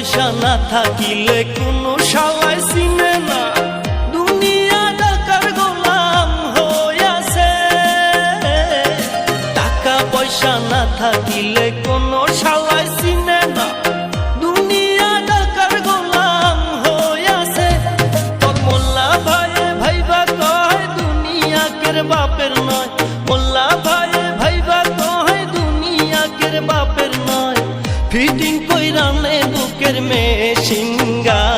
পয়সা না থাকিলে কোনো শালায় চিনে না, দুনিয়া টাকার গোলাম হইয়াছে। টাকা পয়সা না থাকিলে কোনো শালায় চিনে না, দুনিয়া টাকার গোলাম হইয়াছে। তোর মোল্লা ভাইয়ে ভাইবা কয় দুনিয়া কের বাপের নয়, মোল্লা ভাইয়ে ভাইবা কয় দুনিয়া কের বাপের নয়। ফিটিং কইরা নে বুকের মেশিন গান